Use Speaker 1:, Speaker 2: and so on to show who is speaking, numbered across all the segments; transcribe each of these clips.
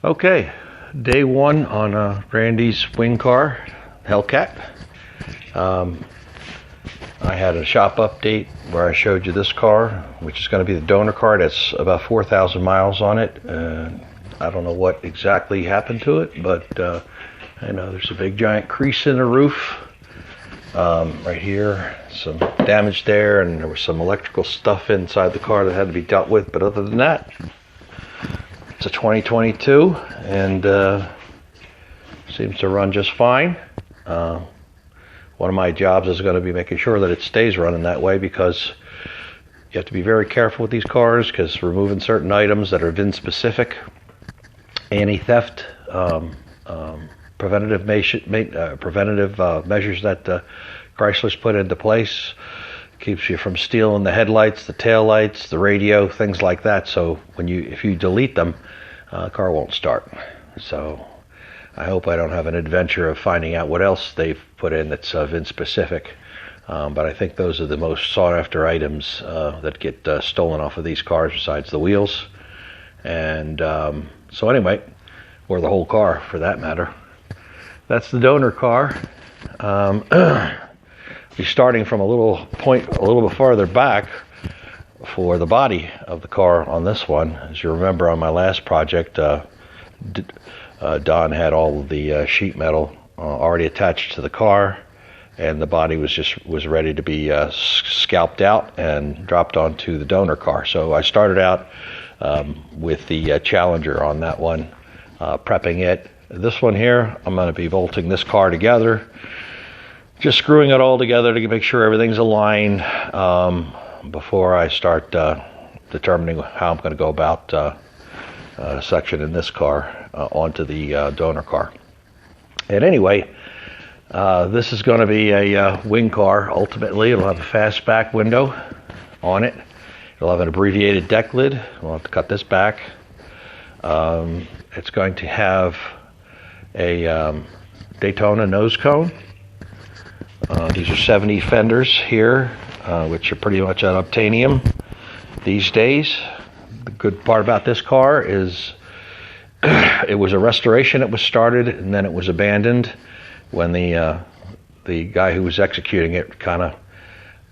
Speaker 1: Okay, day one on Randy's wing car, Hellcat. I had a shop update where I showed you this car, which is going to be the donor car. That's about 4,000 miles on it. I don't know what exactly happened to it, but I know there's a big giant crease in the roof right here, some damage there, and there was some electrical stuff inside the car that had to be dealt with. But other than that, it's a 2022 and seems to run just fine. One of my jobs is going to be making sure that it stays running that way, because you have to be very careful with these cars, because removing certain items that are VIN specific, anti-theft, preventative measures that Chrysler's put into place, keeps you from stealing the headlights, the tail lights, the radio, things like that. So if you delete them, the car won't start. So I hope I don't have an adventure of finding out what else they've put in that's VIN specific. But I think those are the most sought after items that get stolen off of these cars, besides the wheels. And so anyway, or the whole car for that matter. That's the donor car. Be starting from a little bit farther back for the body of the car on this one. As you remember, on my last project, Don had all of the sheet metal already attached to the car, and the body was ready to be scalped out and dropped onto the donor car. So I started out with the Challenger on that one, prepping it. This one here, I'm going to be bolting this car together, just screwing it all together to make sure everything's aligned before I start determining how I'm going to go about sectioning this car onto the donor car. And anyway, this is going to be a wing car. Ultimately, it'll have a fast back window on it. It'll have an abbreviated deck lid. We'll have to cut this back. It's going to have a Daytona nose cone. These are 70 fenders here, which are pretty much unobtainium these days. The good part about this car is it was a restoration. It was started and then it was abandoned when the guy who was executing it kind of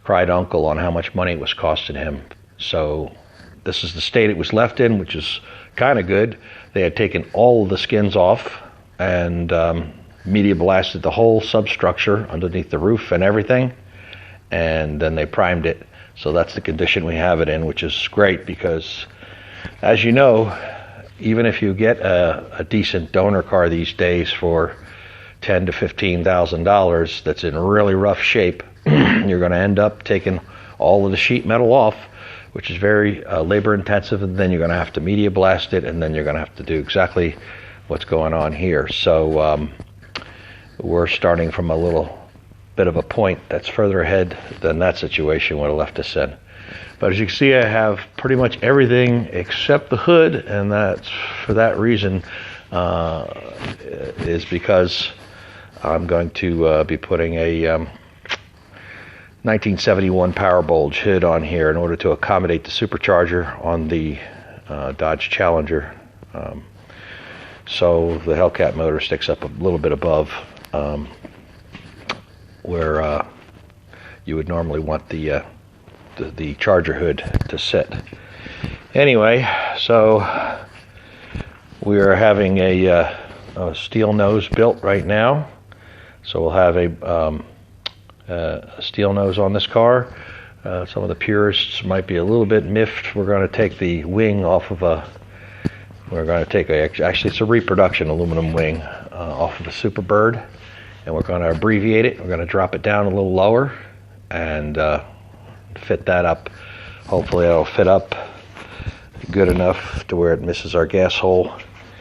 Speaker 1: cried uncle on how much money it was costing him. So this is the state it was left in, which is kind of good. They had taken all of the skins off and media blasted the whole substructure underneath the roof and everything, and then they primed it. So that's the condition we have it in, which is great, because as you know, even if you get a decent donor car these days for $10,000 to $15,000 that's in really rough shape, you're going to end up taking all of the sheet metal off, which is very labor intensive, and then you're going to have to media blast it, and then you're going to have to do exactly what's going on here. So we're starting from a little bit of a point that's further ahead than that situation would have left us in. But as you can see, I have pretty much everything except the hood, and that's for that reason is because I'm going to be putting a 1971 power bulge hood on here in order to accommodate the supercharger on the Dodge Challenger. So the Hellcat motor sticks up a little bit above where you would normally want the Charger hood to sit. Anyway, so we are having a steel nose built right now. So we'll have a steel nose on this car. Some of the purists might be a little bit miffed. We're going to take the wing off of actually it's a reproduction aluminum wing off of a Superbird, and we're going to abbreviate it. We're going to drop it down a little lower and fit that up. Hopefully it'll fit up good enough to where it misses our gas hole.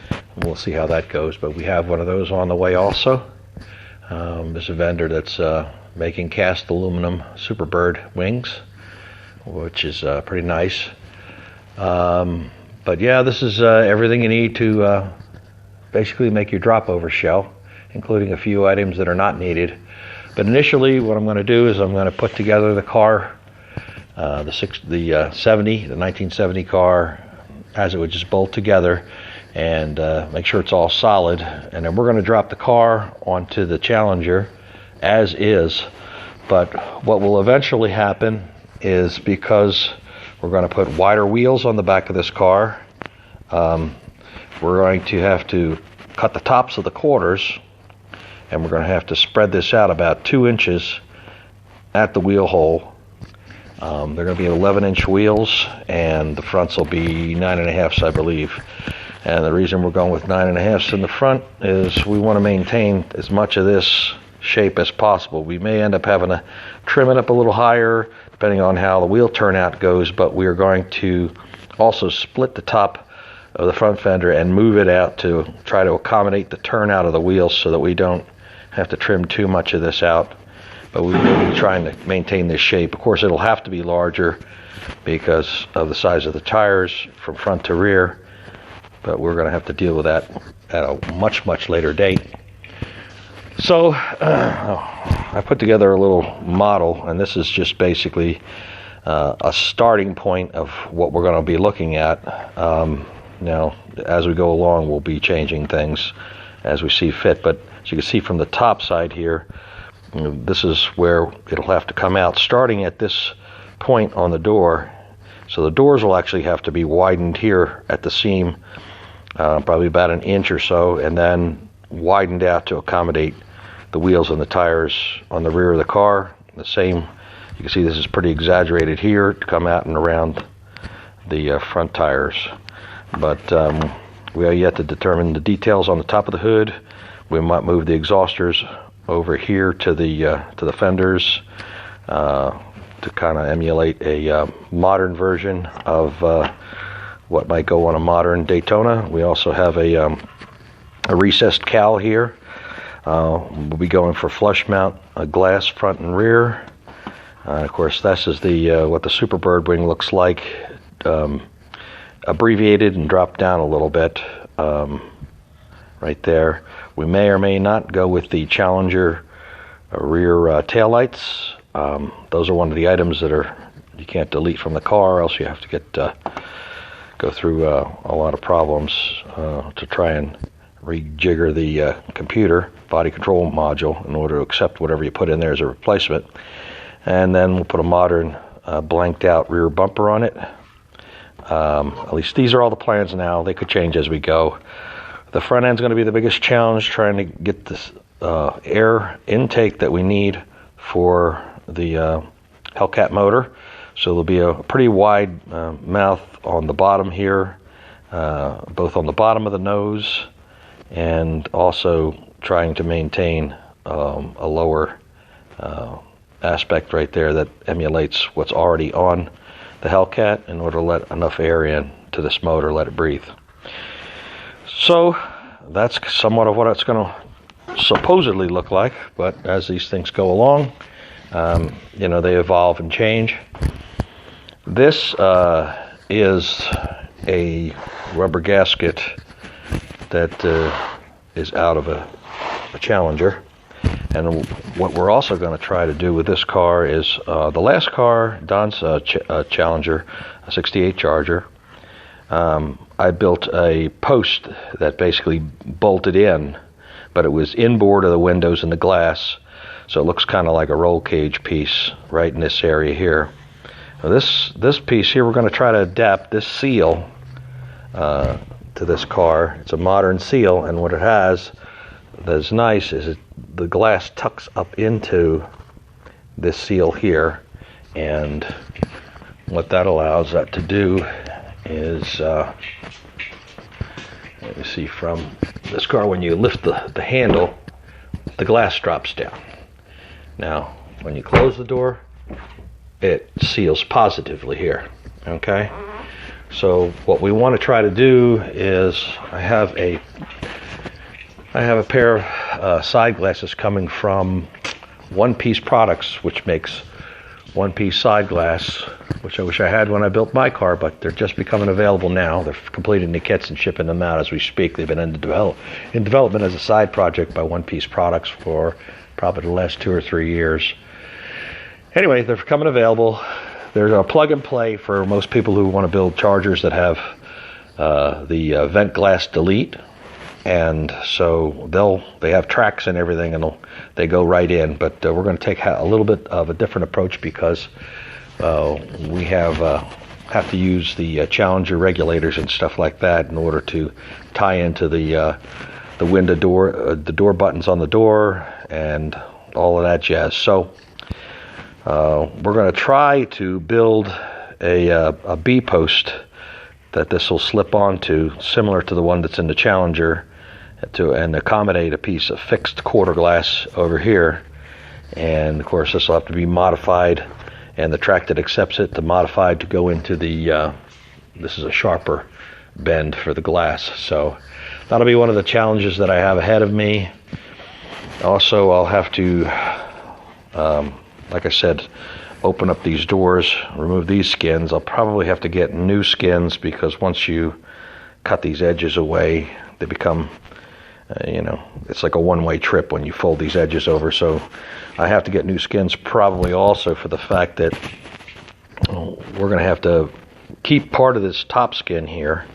Speaker 1: And we'll see how that goes, but we have one of those on the way also. There's a vendor that's making cast aluminum Superbird wings, which is pretty nice. But yeah, this is everything you need to basically make your drop over shell, including a few items that are not needed. But initially what I'm going to do is I'm going to put together the car, the 1970 car, as it would just bolt together. and make sure it's all solid. And then we're going to drop the car onto the Challenger as is. But what will eventually happen is, because we're going to put wider wheels on the back of this car, we're going to have to cut the tops of the quarters, and we're going to have to spread this out about 2 inches at the wheel hole. They're going to be 11-inch wheels, and the fronts will be 9.5s, I believe. And the reason we're going with 9.5s in the front is we want to maintain as much of this shape as possible. We may end up having to trim it up a little higher depending on how the wheel turnout goes, but we are going to also split the top of the front fender and move it out to try to accommodate the turnout of the wheels so that we don't have to trim too much of this out. But we will be trying to maintain this shape. Of course, it'll have to be larger because of the size of the tires from front to rear, but we're going to have to deal with that at a much, much later date. So I put together a little model, and this is just basically a starting point of what we're going to be looking at. Now, as we go along, we'll be changing things as we see fit. But as you can see from the top side here, this is where it'll have to come out, starting at this point on the door. So the doors will actually have to be widened here at the seam, probably about 1 inch or so, and then widened out to accommodate the wheels and the tires on the rear of the car. The same, you can see this is pretty exaggerated here to come out and around the front tires. But we are yet to determine the details on the top of the hood. We might move the exhausters over here to the fenders to kind of emulate a modern version of what might go on a modern Daytona. We also have a recessed cowl here. We'll be going for flush mount glass front and rear. Of course, this is the what the Superbird wing looks like, abbreviated and dropped down a little bit right there. We may or may not go with the Challenger rear taillights. Those are one of the items that you can't delete from the car, or else you have to go through a lot of problems to try and rejigger the computer body control module in order to accept whatever you put in there as a replacement. And then we'll put a modern blanked out rear bumper on it. At least these are all the plans now. They could change as we go. The front end's going to be the biggest challenge, trying to get this air intake that we need for the Hellcat motor. So there'll be a pretty wide mouth on the bottom here, both on the bottom of the nose, and also trying to maintain a lower aspect right there that emulates what's already on the Hellcat in order to let enough air in to this motor, let it breathe. So that's somewhat of what it's going to supposedly look like, but as these things go along, they evolve and change. This is a rubber gasket that is out of a Challenger. And what we're also going to try to do with this car is the last car, Don's Challenger, a 68 Charger, I built a post that basically bolted in, but it was inboard of the windows and the glass, so it looks kind of like a roll cage piece right in this area here. Now this piece here, we're going to try to adapt this seal to this car. It's a modern seal, and what it has that's nice is the glass tucks up into this seal here, and what that allows that to do is let me see, from this car, when you lift the handle, the glass drops down. Now when you close the door, it seals positively here. Okay, so what we want to try to do is I have a pair of side glasses coming from One Piece Products, which makes one-piece side glass, which I wish I had when I built my car, but they're just becoming available now. They're completing the kits and shipping them out as we speak. They've been in development as a side project by One Piece Products for probably the last 2 or 3 years. Anyway, they're becoming available. They're a plug and play for most people who want to build Chargers that have the vent glass delete, and so they have tracks and everything, and they go right in. But we're going to take a little bit of a different approach because we have to use the Challenger regulators and stuff like that in order to tie into the window door, the door buttons on the door, and all of that jazz. So we're going to try to build a B post that this will slip onto, similar to the one that's in the Challenger, and accommodate a piece of fixed quarter glass over here. And of course this will have to be modified, and the track that accepts it to modified to go into the this is a sharper bend for the glass. So that'll be one of the challenges that I have ahead of me. Also, I'll have to like I said, open up these doors, remove these skins. I'll probably have to get new skins, because once you cut these edges away, they become it's like a one-way trip when you fold these edges over. So I have to get new skins, probably also for the fact that we're going to have to keep part of this top skin here,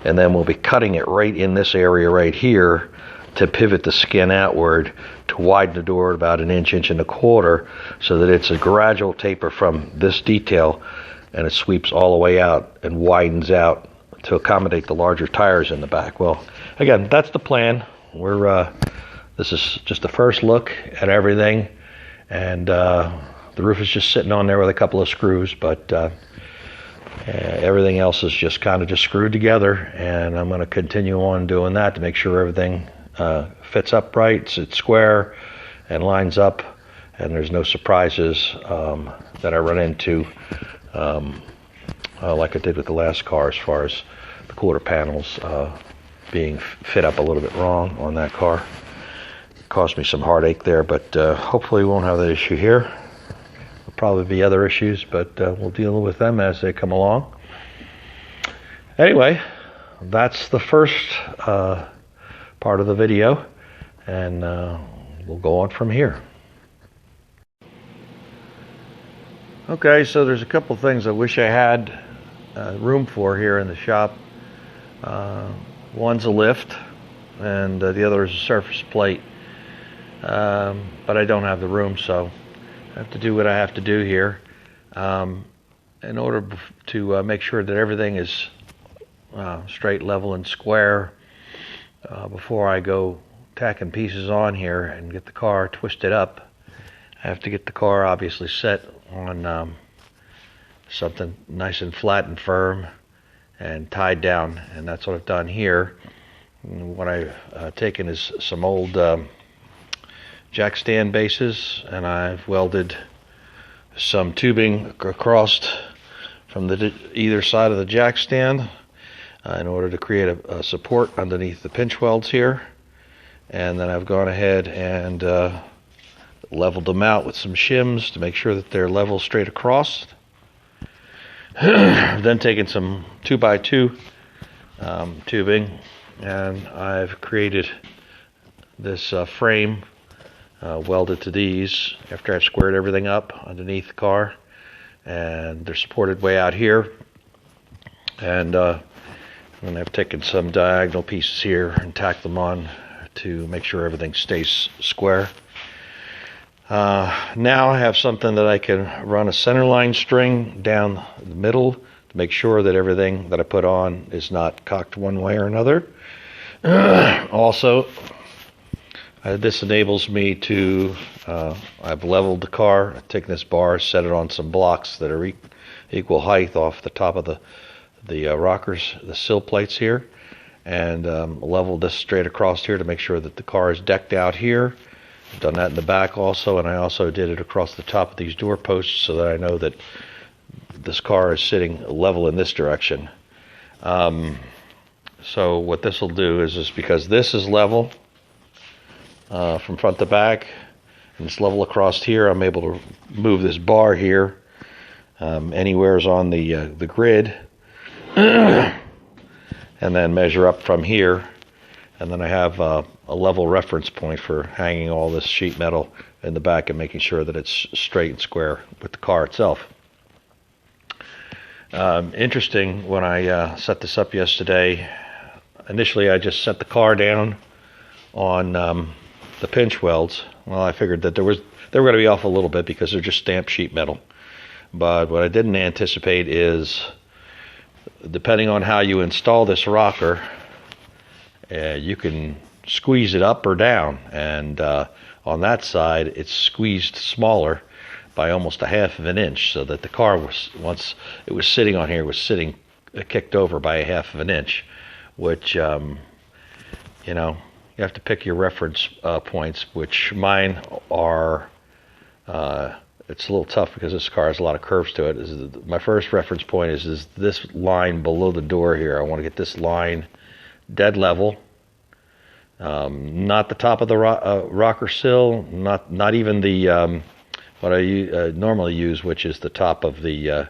Speaker 1: and then we'll be cutting it right in this area right here to pivot the skin outward to widen the door about an inch, inch and a quarter, so that it's a gradual taper from this detail, and it sweeps all the way out and widens out to accommodate the larger tires in the back. Well, again, that's the plan. This is just the first look at everything, and the roof is just sitting on there with a couple of screws, but everything else is just kind of just screwed together, and I'm going to continue on doing that to make sure everything fits upright, sits square, and lines up, and there's no surprises that I run into like I did with the last car, as far as the quarter panels being fit up a little bit wrong on that car. It caused me some heartache there, but hopefully we won't have that issue here. There'll probably be other issues, but we'll deal with them as they come along. Anyway, that's the first part of the video, and we'll go on from here. Okay, so there's a couple things I wish I had room for here in the shop. One's a lift, and the other is a surface plate, but I don't have the room, so I have to do what I have to do here in order to make sure that everything is straight, level, and square. Before I go tacking pieces on here and get the car twisted up, I have to get the car obviously set on something nice and flat and firm and tied down, and that's what I've done here. And what I've taken is some old jack stand bases, and I've welded some tubing across from either side of the jack stand in order to create a support underneath the pinch welds here. And then I've gone ahead and leveled them out with some shims to make sure that they're level straight across. I've then taken some 2x2 tubing, and I've created this frame welded to these after I've squared everything up underneath the car, and they're supported way out here. And I've taken some diagonal pieces here and tacked them on to make sure everything stays square. Now I have something that I can run a centerline string down the middle to make sure that everything that I put on is not cocked one way or another. Also, this enables me to, I've leveled the car, I've taken this bar, set it on some blocks that are equal height off the top of the rockers, the sill plates here, and leveled this straight across here to make sure that the car is decked out here. I've done that in the back also, and I also did it across the top of these door posts so that I know that this car is sitting level in this direction. So what this will do is because this is level from front to back, and it's level across here, I'm able to move this bar here anywhere's on the grid, and then measure up from here, and then I have a level reference point for hanging all this sheet metal in the back and making sure that it's straight and square with the car itself. Interesting, when I set this up yesterday, initially I just set the car down on the pinch welds. Well, I figured that they were going to be off a little bit because they're just stamped sheet metal. But what I didn't anticipate is, depending on how you install this rocker, you can squeeze it up or down. And on that side, it's squeezed smaller by almost a half of an inch, so that the car was, once it was sitting on here, was sitting kicked over by a half of an inch, which you know, you have to pick your reference points, which mine are. It's a little tough because this car has a lot of curves to it. My first reference point is this line below the door here. I want to get this line dead level. Not the top of the rocker sill, not even the what I normally use, which is the top of the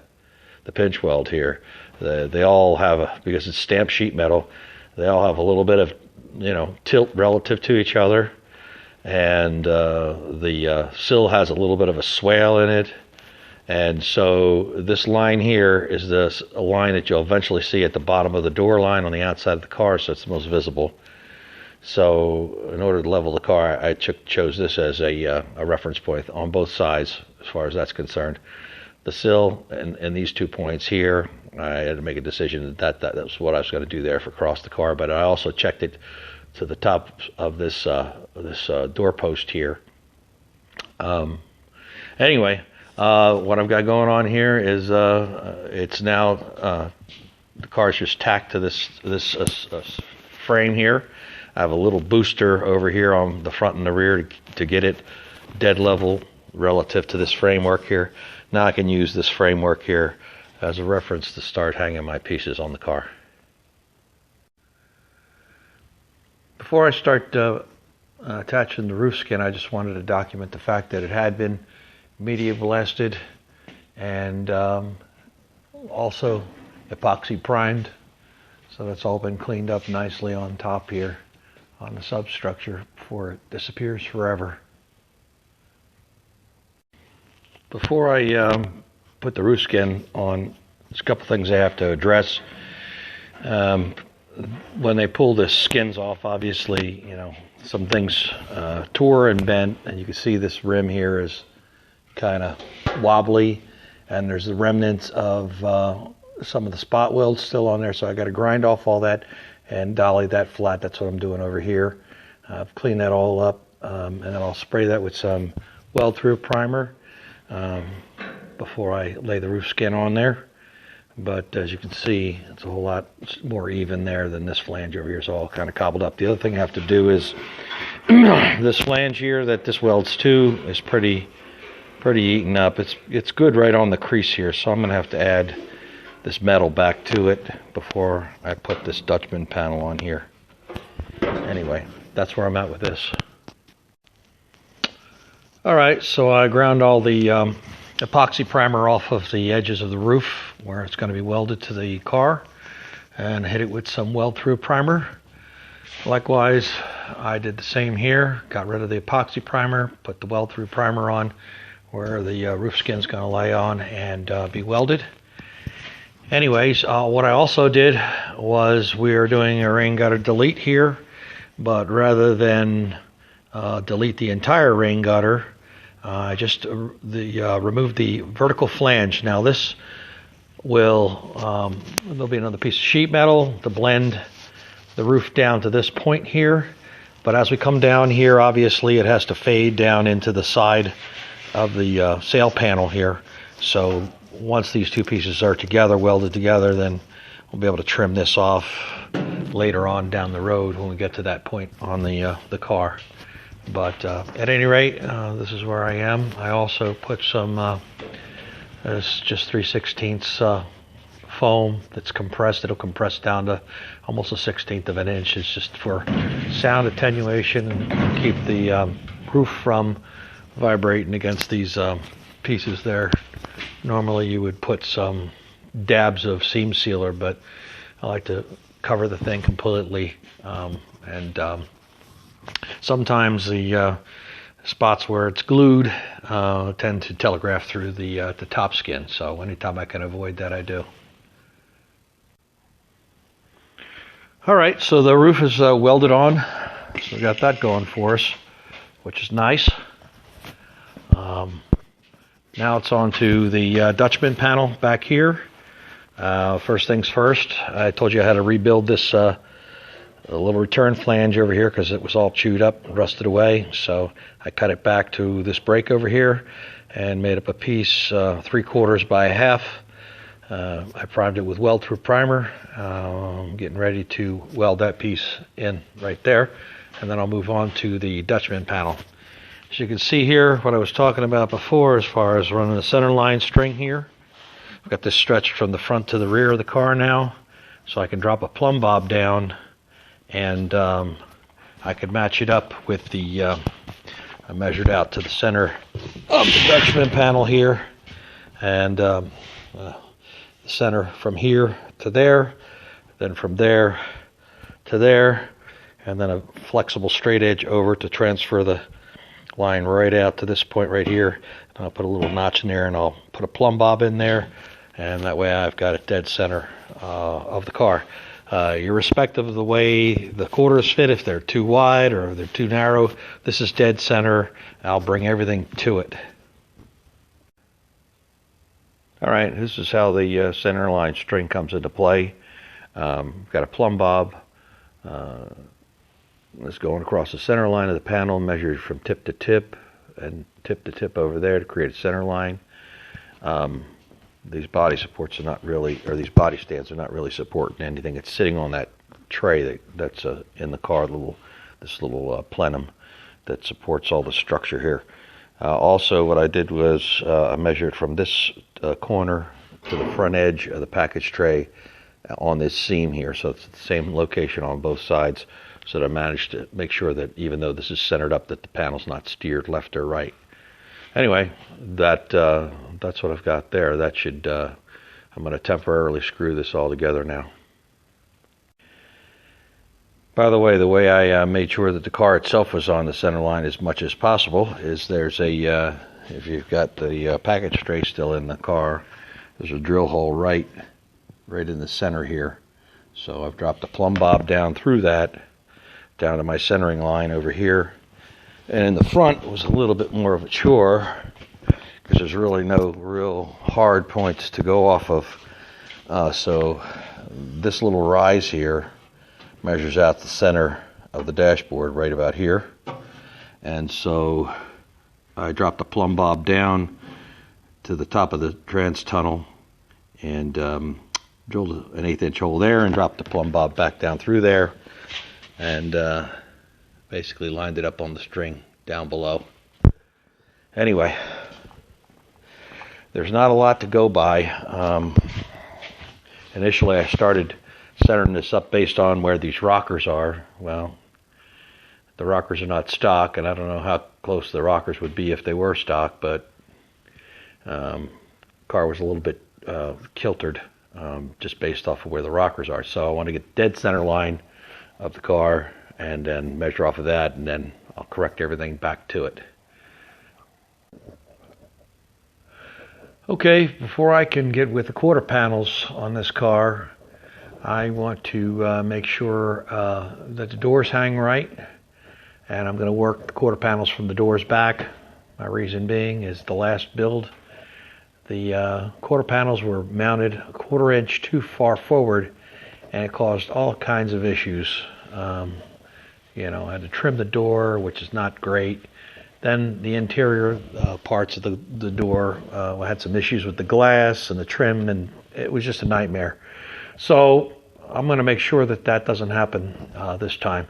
Speaker 1: pinch weld here. They all have, because it's stamped sheet metal, they all have a little bit of, you know, tilt relative to each other, and the sill has a little bit of a swale in it. And so this line here is a line that you'll eventually see at the bottom of the door line on the outside of the car, so it's the most visible. So in order to level the car, I chose this as a reference point on both sides as far as that's concerned. The sill and these 2 points here, I had to make a decision that was what I was going to do there for across the car. But I also checked it to the top of this door post here. Anyway, what I've got going on here is it's now the car's just tacked to this frame here. I have a little booster over here on the front and the rear to get it dead level relative to this framework here. Now I can use this framework here as a reference to start hanging my pieces on the car. Before I start attaching the roof skin, I just wanted to document the fact that it had been media blasted and also epoxy primed. So that's all been cleaned up nicely on top here on the substructure before it disappears forever. Before I put the roof skin on, there's a couple things I have to address. When they pull the skins off, obviously, you know, some things tore and bent, and you can see this rim here is kind of wobbly, and there's the remnants of some of the spot welds still on there, so I got to grind off all that and dolly that flat. That's what I'm doing over here. I've cleaned that all up, and then I'll spray that with some weld through primer before I lay the roof skin on there. But as you can see, it's a whole lot more even there than this flange over here. It's all kind of cobbled up. The other thing I have to do is this flange here that this welds to is pretty eaten up. It's good right on the crease here, so I'm going to have to add this metal back to it before I put this Dutchman panel on here. Anyway, that's where I'm at with this. Alright, so I ground all the epoxy primer off of the edges of the roof where it's going to be welded to the car, and hit it with some weld through primer. Likewise, I did the same here. Got rid of the epoxy primer, put the weld through primer on where the roof skin's going to lay on and be welded. Anyways, what I also did was we are doing a rain gutter delete here, but rather than delete the entire rain gutter, I just removed the vertical flange. Now this will, there'll be another piece of sheet metal to blend the roof down to this point here, but as we come down here, obviously it has to fade down into the side of the sail panel here. So once these two pieces are together, welded together, then we'll be able to trim this off later on down the road when we get to that point on the car. But at any rate, this is where I am. I also put some it's just 3/16 foam that's compressed. It'll compress down to almost a 1/16 of an inch. It's just for sound attenuation and keep the roof from vibrating against these pieces there. Normally you would put some dabs of seam sealer, but I like to cover the thing completely, and sometimes the spots where it's glued tend to telegraph through the top skin, so anytime I can avoid that, I do. All right, so the roof is welded on, so we got that going for us, which is nice. Now it's on to the Dutchman panel back here. First things first, I told you I had to rebuild this a little return flange over here because it was all chewed up, rusted away. So I cut it back to this break over here and made up a piece 3/4 by 1/2. I primed it with weld-proof primer. I'm getting ready to weld that piece in right there, and then I'll move on to the Dutchman panel. As you can see here, what I was talking about before as far as running the center line string here. I've got this stretched from the front to the rear of the car now, so I can drop a plumb bob down, and I could match it up with the, I measured out to the center of the Dutchman panel here, and the center from here to there, then from there to there, and then a flexible straight edge over to transfer the line right out to this point right here. And I'll put a little notch in there, and I'll put a plumb bob in there, and that way I've got it dead center of the car. Irrespective of the way the quarters fit, if they're too wide or if they're too narrow, this is dead center. I'll bring everything to it. All right, this is how the center line string comes into play. Got a plumb bob. It's going across the center line of the panel, measured from tip to tip and tip to tip over there to create a center line. These body supports are not really, or these body stands are not really supporting anything. It's sitting on that tray that's in the car, this little plenum that supports all the structure here. Also, what I did was I measured from this corner to the front edge of the package tray on this seam here, so it's the same location on both sides, so that I managed to make sure that even though this is centered up, that the panel's not steered left or right. Anyway, that's what I've got there. That should, I'm going to temporarily screw this all together now. By the way I made sure that the car itself was on the center line as much as possible is there's a, if you've got the package tray still in the car, there's a drill hole right in the center here. So I've dropped the plumb bob down through that, down to my centering line over here. And in the front was a little bit more of a chore because there's really no real hard points to go off of. So this little rise here measures out the center of the dashboard right about here. And so I dropped the plumb bob down to the top of the trans tunnel and drilled an 1/8 inch hole there and dropped the plumb bob back down through there, and basically lined it up on the string down below. Anyway, there's not a lot to go by. Initially I started centering this up based on where these rockers are. Well, the rockers are not stock, and I don't know how close the rockers would be if they were stock, but car was a little bit kiltered just based off of where the rockers are. So I want to get dead center line of the car and then measure off of that, and then I'll correct everything back to it. Okay, before I can get with the quarter panels on this car, I want to make sure that the doors hang right, and I'm going to work the quarter panels from the doors back. My reason being is the last build, the quarter panels were mounted a 1/4 inch too far forward, and it caused all kinds of issues. You know, I had to trim the door, which is not great. Then the interior parts of the door had some issues with the glass and the trim, and it was just a nightmare. So I'm going to make sure that that doesn't happen this time.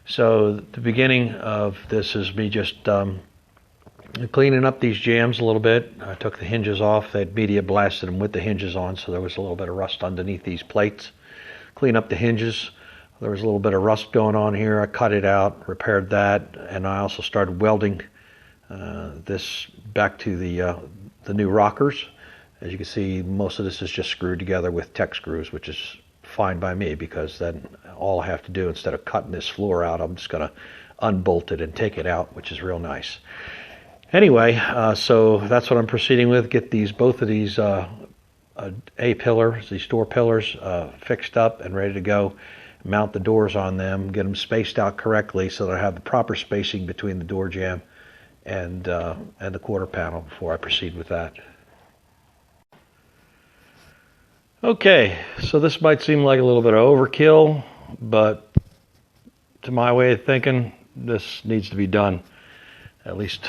Speaker 1: So the beginning of this is me just cleaning up these jambs a little bit. I took the hinges off. They'd media blasted them with the hinges on, so there was a little bit of rust underneath these plates. Clean up the hinges. There was a little bit of rust going on here. I cut it out, repaired that, and I also started welding this back to the new rockers. As you can see, most of this is just screwed together with Tech screws, which is fine by me, because then all I have to do, instead of cutting this floor out, I'm just going to unbolt it and take it out, which is real nice. Anyway, so that's what I'm proceeding with. Get both of these A-pillars, these door pillars, fixed up and ready to go. mount the doors on them, get them spaced out correctly so that I have the proper spacing between the door jamb and the quarter panel before I proceed with that. Okay, so this might seem like a little bit of overkill, but to my way of thinking, this needs to be done, at least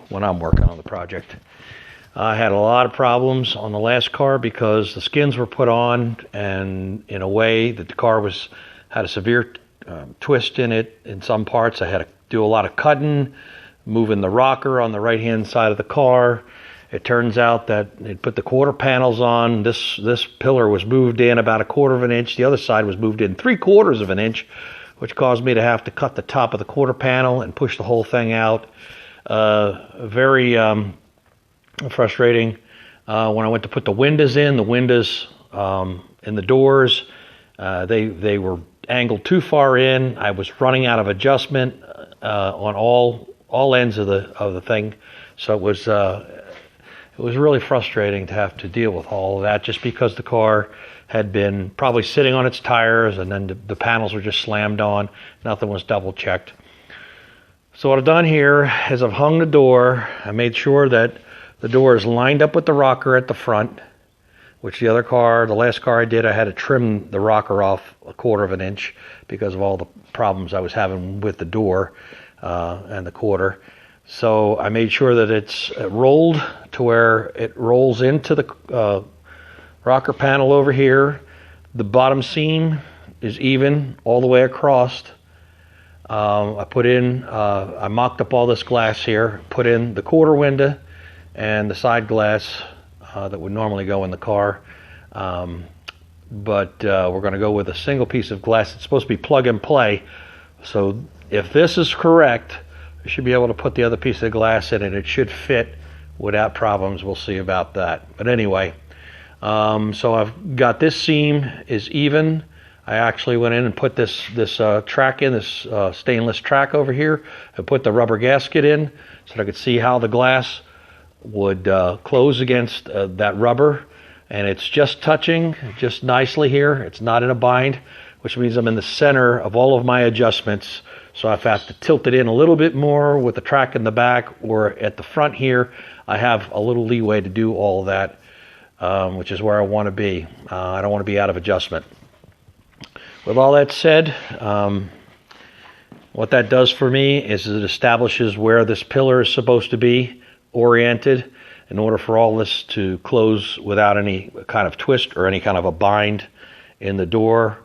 Speaker 1: when I'm working on the project. I had a lot of problems on the last car because the skins were put on and in a way that the car had a severe twist in it in some parts. I had to do a lot of cutting, moving the rocker on the right hand side of the car. It turns out that they put the quarter panels on. This pillar was moved in about 1/4 of an inch. The other side was moved in 3/4 of an inch, which caused me to have to cut the top of the quarter panel and push the whole thing out. Very frustrating. When I went to put the windows in the doors, they were angled too far in. I was running out of adjustment on all ends of the thing, so it was really frustrating to have to deal with all of that just because the car had been probably sitting on its tires and then the panels were just slammed on. Nothing was double checked. So what I've done here is I've hung the door. I made sure that the door is lined up with the rocker at the front, which the last car I did, I had to trim the rocker off 1/4 of an inch because of all the problems I was having with the door and the quarter. So I made sure that it's rolled to where it rolls into the rocker panel over here. The bottom seam is even all the way across. I mocked up all this glass here, put in the quarter window and the side glass that would normally go in the car. But we're going to go with a single piece of glass. It's supposed to be plug and play. So if this is correct, we should be able to put the other piece of glass in and it should fit without problems. We'll see about that. But anyway, so I've got this seam is even. I actually went in and put this track in, this stainless track over here. I put the rubber gasket in so that I could see how the glass would close against that rubber. And it's just touching just nicely here. It's not in a bind, which means I'm in the center of all of my adjustments. So if I have to tilt it in a little bit more with the track in the back or at the front here, I have a little leeway to do all of that, which is where I want to be. I don't want to be out of adjustment. With all that said, what that does for me is it establishes where this pillar is supposed to be oriented in order for all this to close without any kind of twist or any kind of a bind in the door.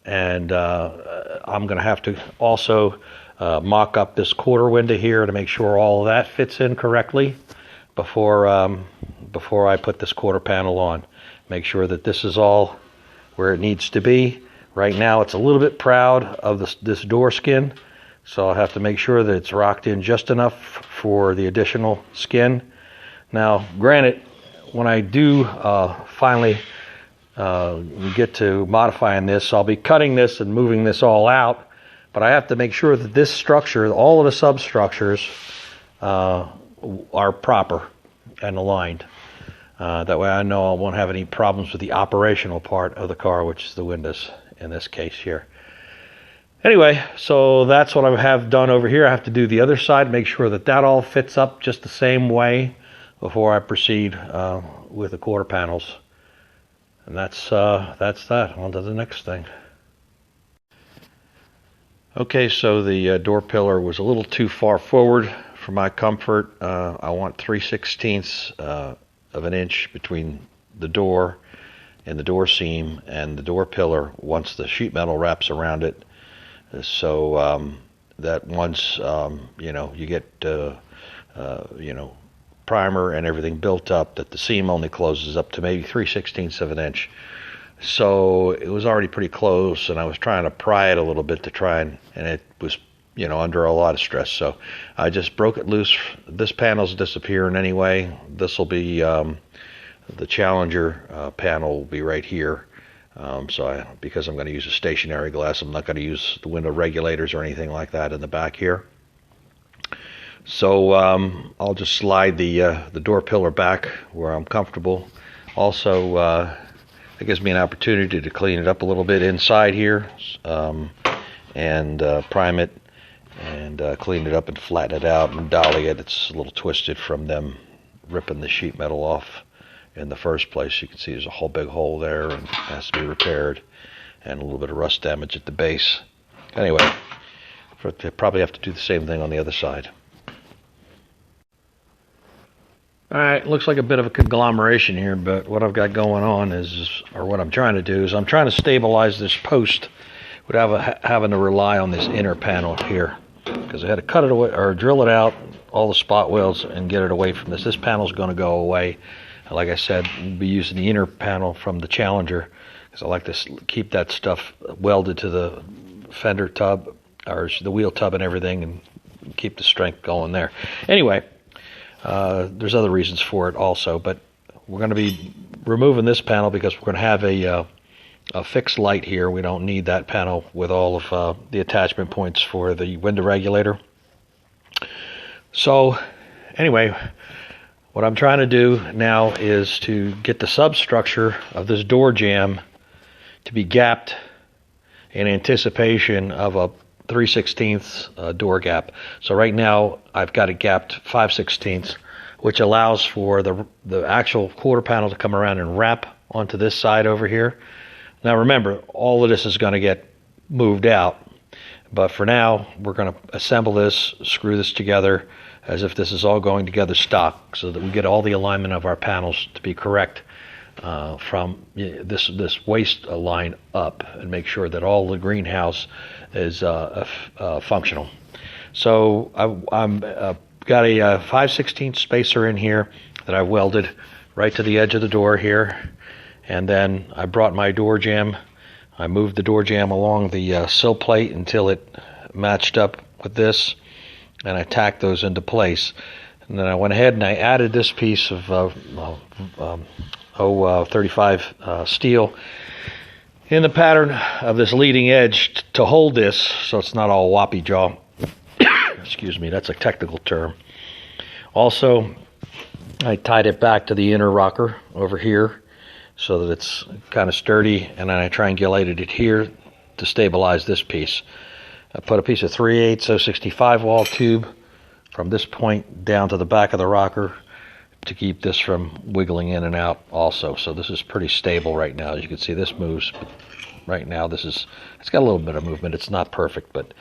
Speaker 1: And I'm going to have to also mock up this quarter window here to make sure all of that fits in correctly before I put this quarter panel on. Make sure that this is all where it needs to be. Right now it's a little bit proud of this door skin, so I'll have to make sure that it's rocked in just enough for the additional skin. Now, granted, when I do finally get to modifying this, I'll be cutting this and moving this all out, but I have to make sure that this structure, all of the substructures, are proper and aligned. That way I know I won't have any problems with the operational part of the car, which is the windows in this case here. Anyway, so that's what I have done over here. I have to do the other side, make sure that that all fits up just the same way before I proceed with the quarter panels. And that's that. On to the next thing. Okay, so the door pillar was a little too far forward for my comfort. I want 3/16 of an inch between the door and the door seam and the door pillar once the sheet metal wraps around it, so that once you get primer and everything built up, that the seam only closes up to maybe 3/16 of an inch. So it was already pretty close, and I was trying to pry it a little bit to try and it was under a lot of stress. So I just broke it loose. This panel's disappearing anyway. This will be the Challenger panel will be right here. Because I'm going to use a stationary glass, I'm not going to use the window regulators or anything like that in the back here. So I'll just slide the door pillar back where I'm comfortable. Also, It gives me an opportunity to clean it up a little bit inside here, and prime it, and clean it up and flatten it out and dolly it. It's a little twisted from them ripping the sheet metal off in the first place. You can see there's a whole big hole there, and it has to be repaired, and a little bit of rust damage at the base. Anyway, they probably have to do the same thing on the other side. Alright, looks like a bit of a conglomeration here, but what I've got going on is, or what I'm trying to do is, I'm trying to stabilize this post without having to rely on this inner panel here, because I had to cut it away, or drill it out, all the spot welds, and get it away from this. This panel's going to go away. And like I said, we'll be using the inner panel from the Challenger, because I like to keep that stuff welded to the fender tub, or the wheel tub and everything, and keep the strength going there. Anyway, there's other reasons for it also, but we're going to be removing this panel because we're going to have a fixed light here. We don't need that panel with all of the attachment points for the window regulator. So anyway, what I'm trying to do now is to get the substructure of this door jamb to be gapped in anticipation of a 3/16 door gap. So right now I've got it gapped 5/16, which allows for the actual quarter panel to come around and wrap onto this side over here. Now remember, all of this is going to get moved out, but for now we're going to assemble this, screw this together as if this is all going together stock, so that we get all the alignment of our panels to be correct from this waist line up, and make sure that all the greenhouse is functional. So I'm got a 5/16 spacer in here that I welded right to the edge of the door here, and then I brought my door jamb. I moved the door jamb along the sill plate until it matched up with this, and I tacked those into place. And then I went ahead and I added this piece of 35 steel in the pattern of this leading edge to hold this so it's not all whoppy jaw. Excuse me, that's a technical term. Also, I tied it back to the inner rocker over here so that it's kind of sturdy, and then I triangulated it here to stabilize this piece. I put a piece of 3/8 065 wall tube from this point down to the back of the rocker to keep this from wiggling in and out also. So this is pretty stable right now. As you can see, this moves, but right now it's got a little bit of movement. It's not perfect, but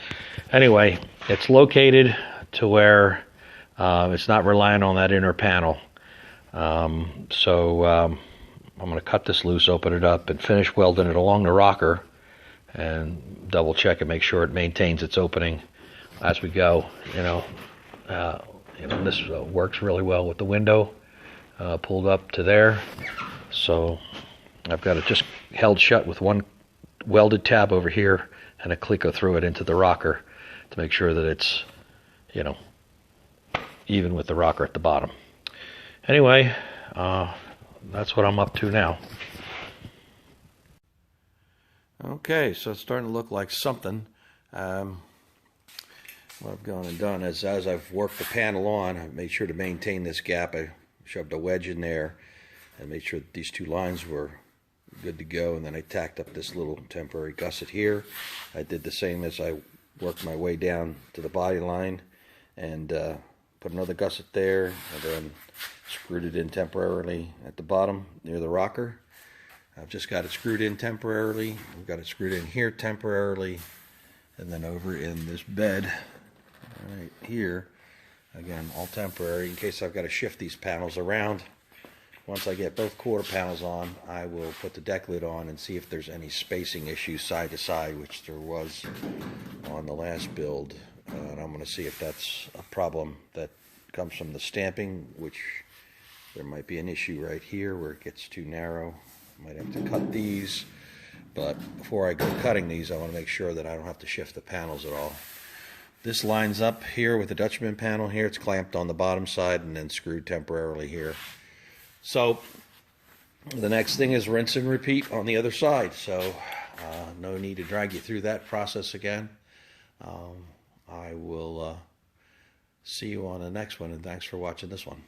Speaker 1: anyway, it's located to where it's not relying on that inner panel. So I'm going to cut this loose, open it up, and finish welding it along the rocker, and double check and make sure it maintains its opening as we go. This works really well with the window pulled up to there. So I've got it just held shut with one welded tab over here and a cleco through it into the rocker to make sure that it's, even with the rocker at the bottom. Anyway, that's what I'm up to now. Okay, so it's starting to look like something. What I've gone and done is, as I've worked the panel on, I've made sure to maintain this gap. I shoved a wedge in there and made sure that these two lines were good to go, and then I tacked up this little temporary gusset here. I did the same as I worked my way down to the body line, and put another gusset there, and then screwed it in temporarily at the bottom near the rocker. I've just got it screwed in temporarily. We've got it screwed in here temporarily, and then over in this bed right here, again, all temporary in case I've got to shift these panels around. Once I get both quarter panels on, I will put the deck lid on and see if there's any spacing issues side to side, which there was on the last build. And I'm going to see if that's a problem that comes from the stamping, which there might be an issue right here where it gets too narrow. I might have to cut these, but before I go cutting these, I want to make sure that I don't have to shift the panels at all. This lines up here with the Dutchman panel here. It's clamped on the bottom side and then screwed temporarily here. So the next thing is rinse and repeat on the other side. So no need to drag you through that process again. I will see you on the next one, and thanks for watching this one.